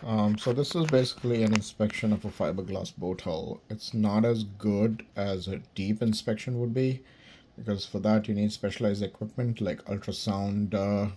So this is basically an inspection of a fiberglass boat hull. It's not as good as a deep inspection would be, because for that you need specialized equipment like ultrasound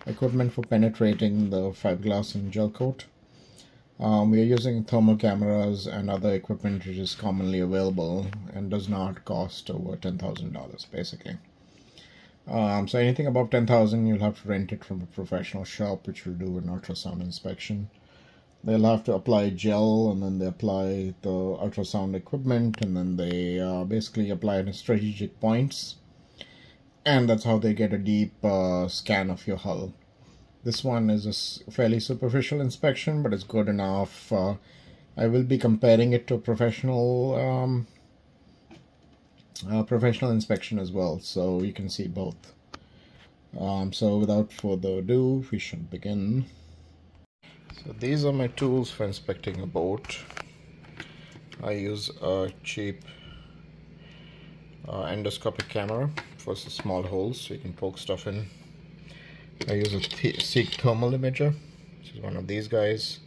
equipment for penetrating the fiberglass and gel coat. We are using thermal cameras and other equipment which is commonly available and does not cost over $10,000 basically. So anything above 10,000 you'll have to rent it from a professional shop which will do an ultrasound inspection. They'll have to apply gel, and then they apply the ultrasound equipment, and then they basically apply it in strategic points, and that's how they get a deep scan of your hull. This one is a fairly superficial inspection, but it's good enough. I will be comparing it to a professional inspection as well, so you can see both. So without further ado, we should begin. So these are my tools for inspecting a boat. I use a cheap endoscopic camera for small holes so you can poke stuff in. I use a Seek thermal imager, which is one of these guys.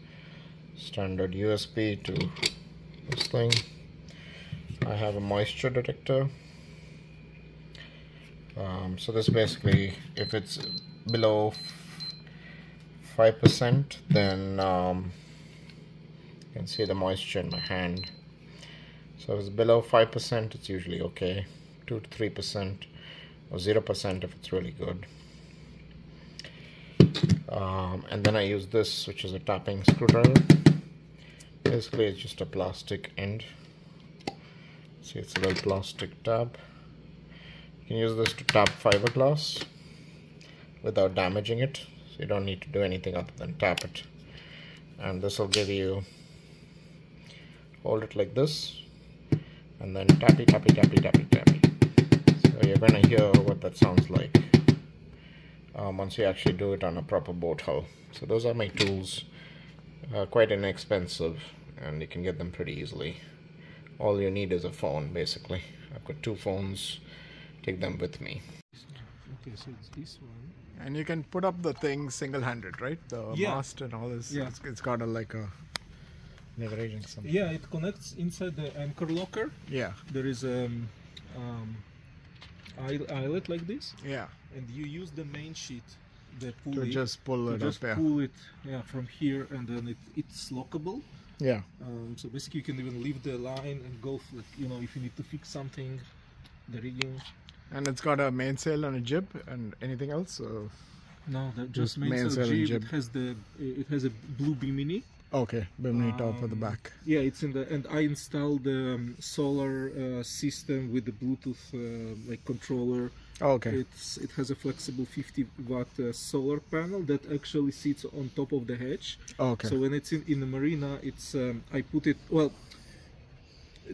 Standard USB to this thing. I have a moisture detector. So this basically, if it's below 5%, then you can see the moisture in my hand. So if it's below 5%, it's usually okay. 2 to 3% or 0% if it's really good. And then I use this, which is a tapping screwdriver. Basically it's just a plastic end. See, it's a little plastic tab. You can use this to tap fiberglass without damaging it. So you don't need to do anything other than tap it. And this will give you, hold it like this, and then tappy, tappy, tappy, tappy, tappy. So you're going to hear what that sounds like once you actually do it on a proper boat hull. So those are my tools. Quite inexpensive, and you can get them pretty easily. All you need is a phone, basically. I've got 2 phones. Take them with me. Okay, so it's this one. And you can put up the thing single-handed, right? The mast and all this. Yeah. It's got a like a leveraging something. Yeah, it connects inside the anchor locker. Yeah. There is a eyelet like this. Yeah. And you use the main sheet, the pulley, To just pull it up. Yeah. pull it, from here, and then it's lockable. Yeah. So basically, you can even leave the line and go, if you need to fix something, the rigging. And it's got a mainsail and a jib, and anything else? No, that just mainsail and jib. It has a blue bimini. Okay, bimini top at the back. Yeah, it's in the, and I installed the solar system with the Bluetooth like controller. Oh, okay. It has a flexible 50-watt solar panel that actually sits on top of the hatch. Oh, okay. So when it's in the marina, it's I put it, well,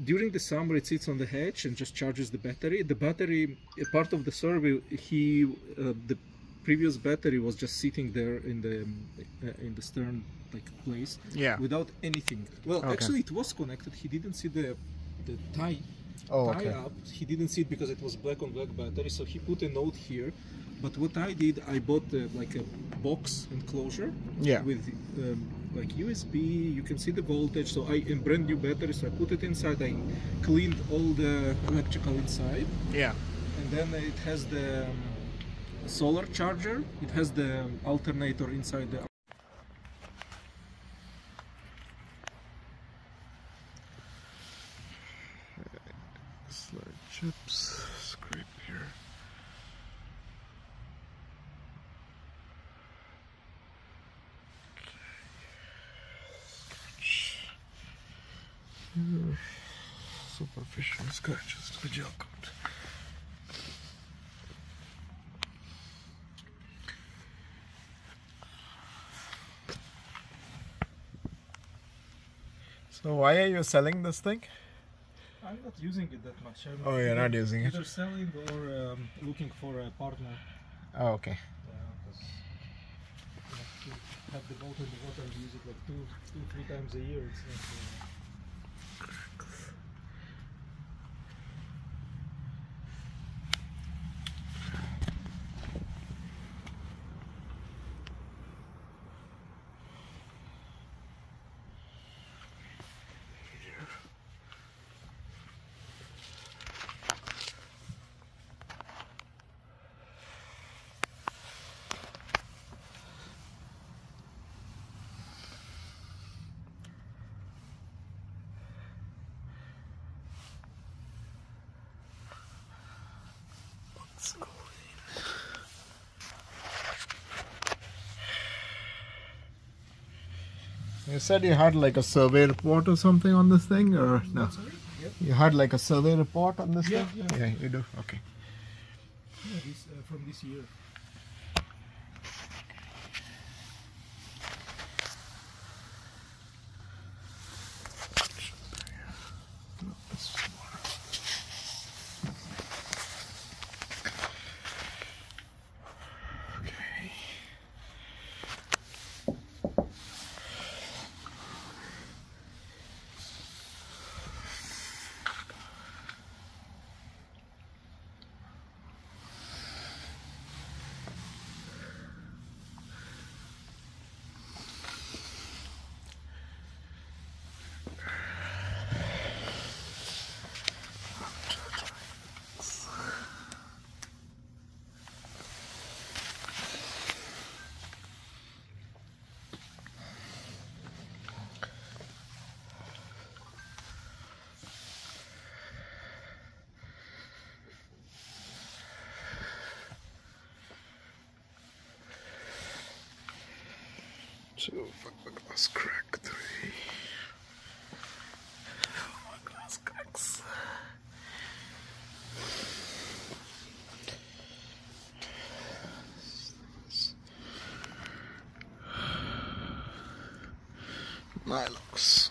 during the summer it sits on the hatch and just charges the battery. The battery, part of the survey, the previous battery was just sitting there in the stern place, without anything. Well, actually it was connected. He didn't see the tie up. He didn't see it because it was black on black battery, so he put a note here. But what I did, I bought like a box enclosure with like USB. You can see the voltage. So a brand new battery. So I put it inside. I cleaned all the electrical inside. Yeah. And then it has the solar charger. It has the alternator inside the. Slide chips, scrape here. Superficial scratches to the gel coat. So why are you selling this thing? I'm not using it that much. Oh, you're not using it? Either selling or looking for a partner. Oh, okay. To have the boat in the water and use it like 2-3 times a year. It's not. You said you had like a survey report or something on this thing, or no? Sorry? Yep. You had like a survey report on this Yeah, thing? yeah. Yeah, you do. Okay. Yeah, this from this year. Okay. Two fiberglass crack, three fiberglass cracks. Nylox.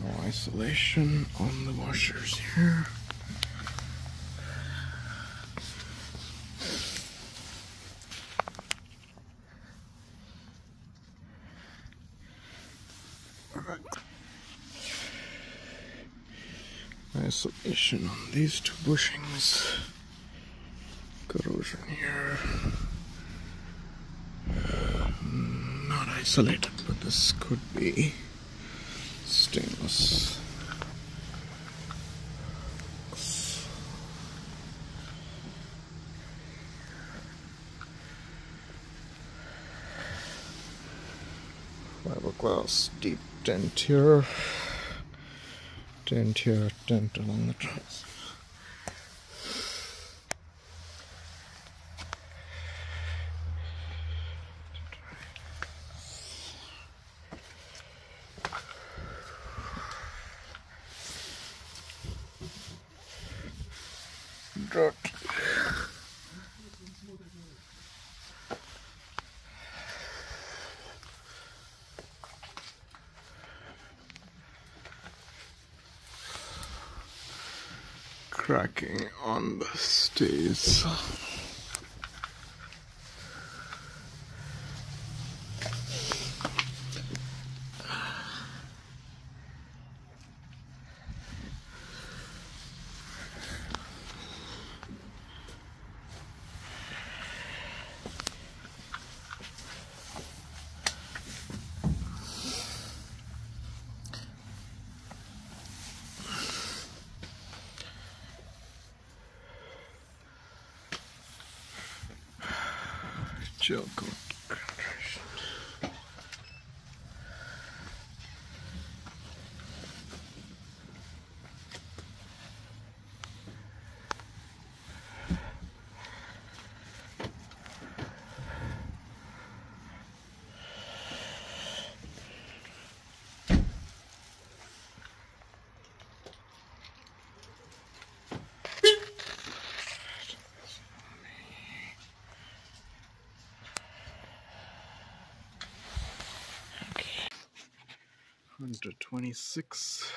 No isolation on the washers here. Alright. Isolation on these two bushings. Corrosion here. Not isolated, but this could be stainless. Fiberglass deep dent here. Dent here, dent along the truss. Dirt. Cracking on the stays. Gel coat. Okay. 126.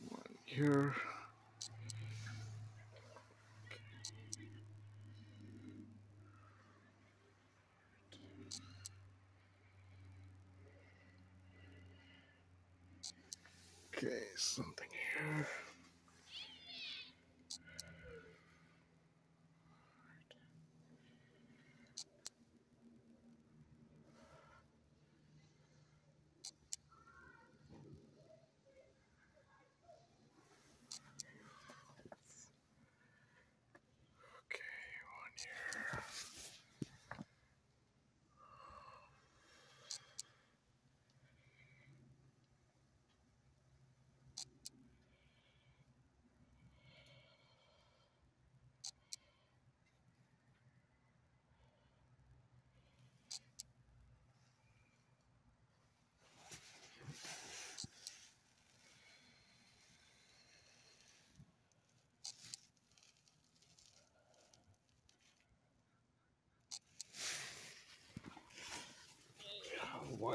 One here. Okay, something here. Okay, one here.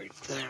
right there.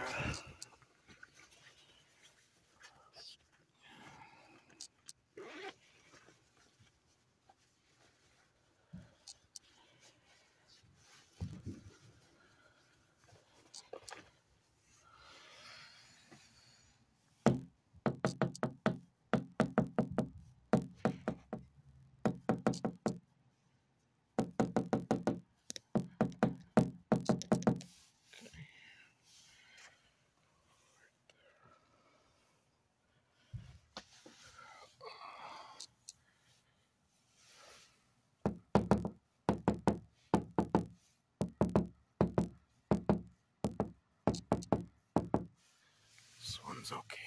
This one's okay.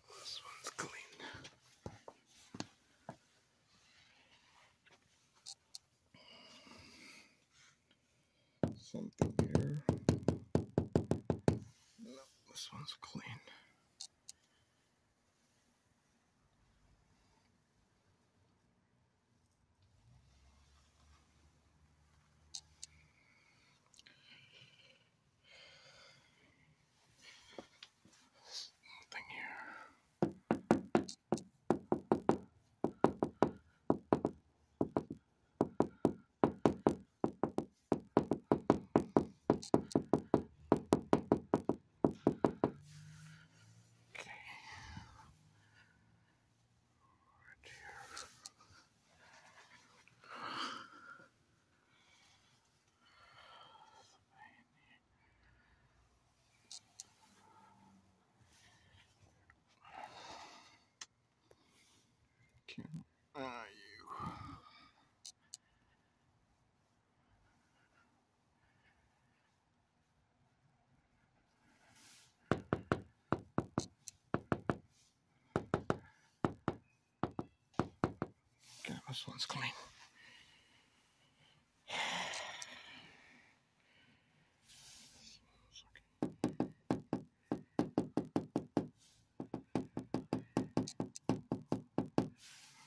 This one's clean. Something here. No, this one's clean. Nothing here. Okay. Right here. You. Okay, this one's clean.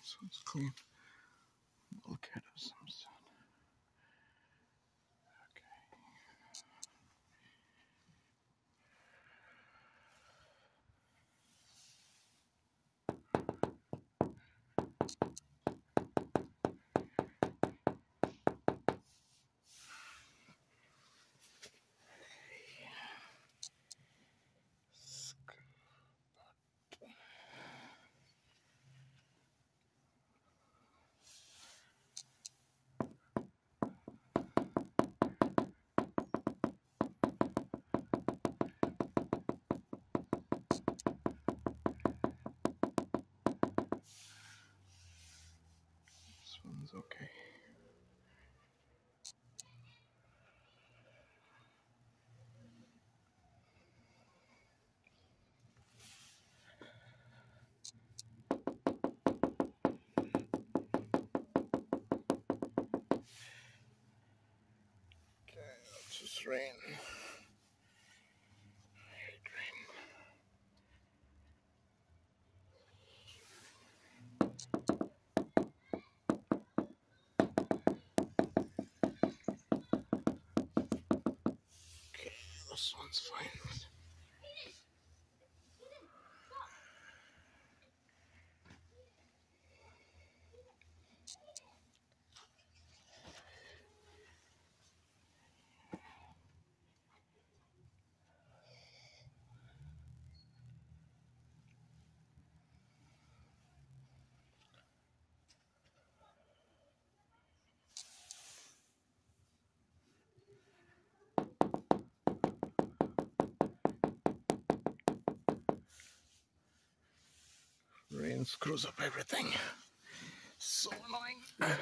This one's clean. Look at us. Okay. This one's okay. Okay, let's just rain. I hate rain. Okay, this one's fine. Rain screws up everything. So annoying.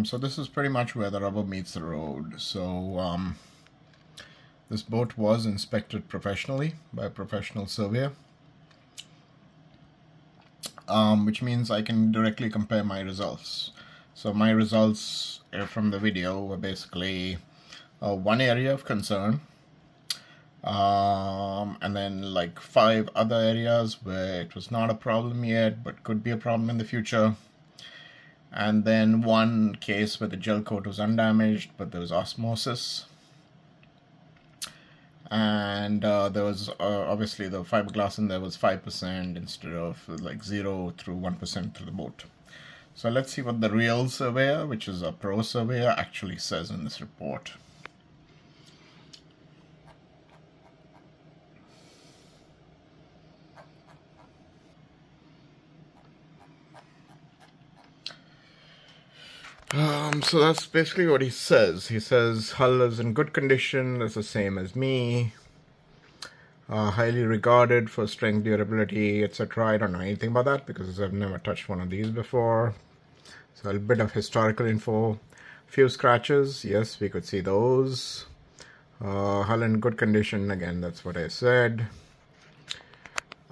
So this is pretty much where the rubber meets the road. So this boat was inspected professionally by a professional surveyor, which means I can directly compare my results. So my results from the video were basically one area of concern, and then like 5 other areas where it was not a problem yet but could be a problem in the future, and then one case where the gel coat was undamaged but there was osmosis, and there was obviously the fiberglass in there was 5% instead of like 0 through 1% through the boat. So let's see what the real surveyor, which is a pro surveyor, actually says in this report. So that's basically what he says. He says hull is in good condition, it's the same as me. Highly regarded for strength, durability, etc. I don't know anything about that because I've never touched one of these before. So a bit of historical info. Few scratches, yes, we could see those. Hull in good condition, again, that's what I said.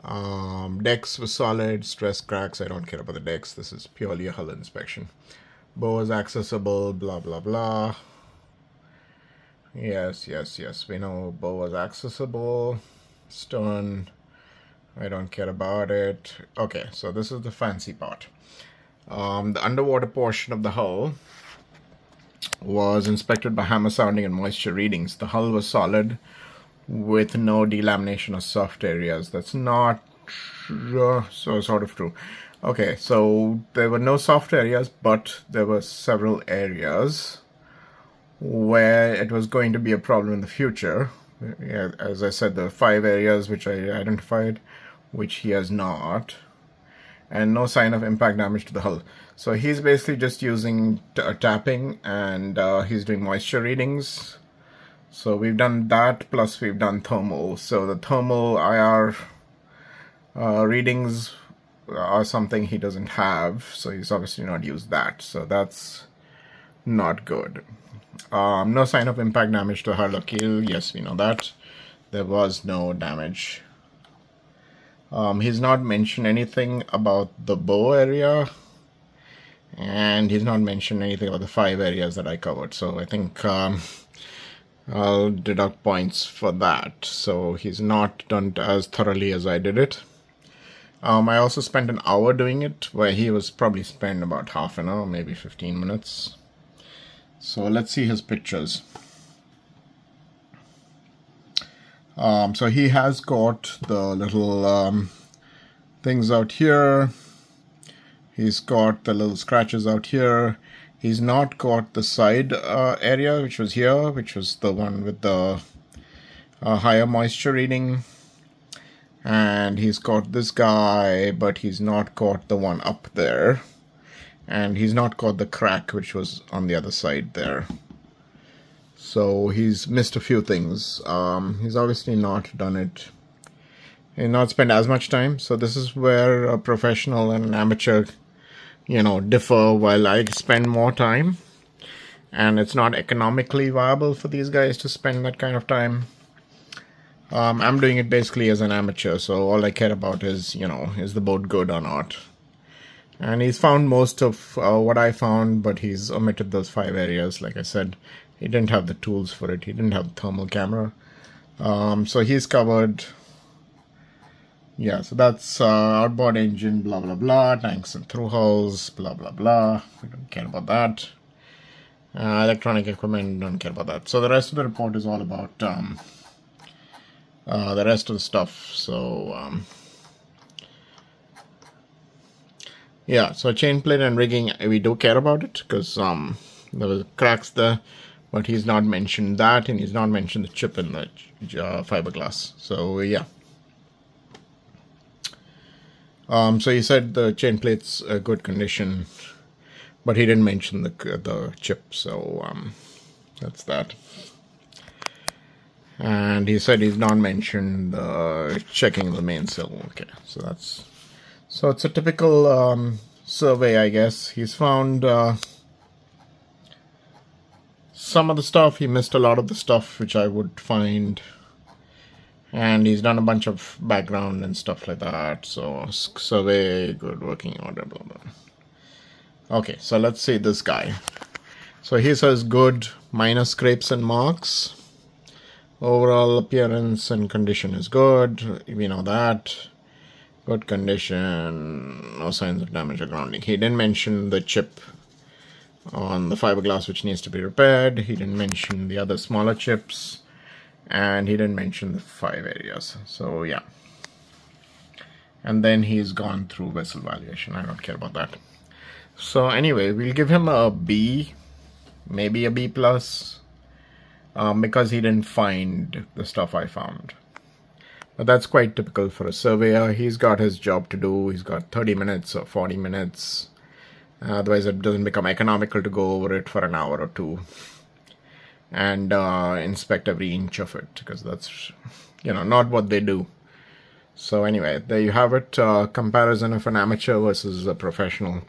Decks were solid, stress cracks, I don't care about the decks, this is purely a hull inspection. Bow is accessible, blah blah blah. Yes, we know bow was accessible. Stern, I don't care about it. Okay, so this is the fancy part. The underwater portion of the hull was inspected by hammer sounding and moisture readings. The hull was solid with no delamination or soft areas. That's not true, so sort of true. Okay, so there were no soft areas, but there were several areas where it was going to be a problem in the future. Yeah, as I said, there are 5 areas which I identified, which he has not, and no sign of impact damage to the hull. So he's basically just using tapping, and he's doing moisture readings. So we've done that, plus we've done thermal. So the thermal IR readings are something he doesn't have, so he's obviously not used that. So that's not good. No sign of impact damage to hull or keel. Yes, we know that. There was no damage. He's not mentioned anything about the bow area, and he's not mentioned anything about the 5 areas that I covered. So I think I'll deduct points for that. So he's not done as thoroughly as I did it. I also spent an hour doing it, where he was probably spent about half an hour, maybe 15 minutes. So let's see his pictures. So he has got the little things out here. He's got the little scratches out here. He's not got the side area, which was here, which was the one with the higher moisture reading. And he's got this guy, but he's not got the one up there. And he's not got the crack, which was on the other side there. So he's missed a few things. He's obviously not done it and not spent as much time. So this is where a professional and an amateur, you know, differ. While I spend more time, and it's not economically viable for these guys to spend that kind of time. I'm doing it basically as an amateur, so all I care about is, you know, is the boat good or not. And he's found most of what I found, but he's omitted those 5 areas. Like I said, he didn't have the tools for it. He didn't have the thermal camera. So he's covered. Yeah, so that's outboard engine, blah, blah, blah. Tanks and through hulls, blah, blah, blah. We don't care about that. Electronic equipment, don't care about that. So the rest of the report is all about the rest of the stuff. So yeah, so chain plate and rigging, we do care about it because there was cracks there, but he's not mentioned that, and he's not mentioned the chip in the fiberglass. So yeah. So he said the chain plate's a good condition, but he didn't mention the chip. So that's that. And he said he's not mentioned checking the mainsail. Okay, so that's, so it's a typical survey, I guess. He's found some of the stuff. He missed a lot of the stuff which I would find. And he's done a bunch of background and stuff like that. So survey, good working order, blah, blah. Okay, so let's see this guy. So he says good, minor scrapes and marks. Overall appearance and condition is good. We know that. Good condition, no signs of damage or grounding. He didn't mention the chip on the fiberglass which needs to be repaired. He didn't mention the other smaller chips. And he didn't mention the 5 areas. So yeah. And then he's gone through vessel valuation. I don't care about that. So anyway, we'll give him a B, maybe a B plus, because he didn't find the stuff I found. But that's quite typical for a surveyor. He's got his job to do. He's got 30 minutes or 40 minutes. Otherwise it doesn't become economical to go over it for an hour or two and inspect every inch of it, because that's, not what they do. So anyway, there you have it, comparison of an amateur versus a professional.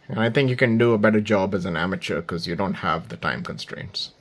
And I think you can do a better job as an amateur because you don't have the time constraints.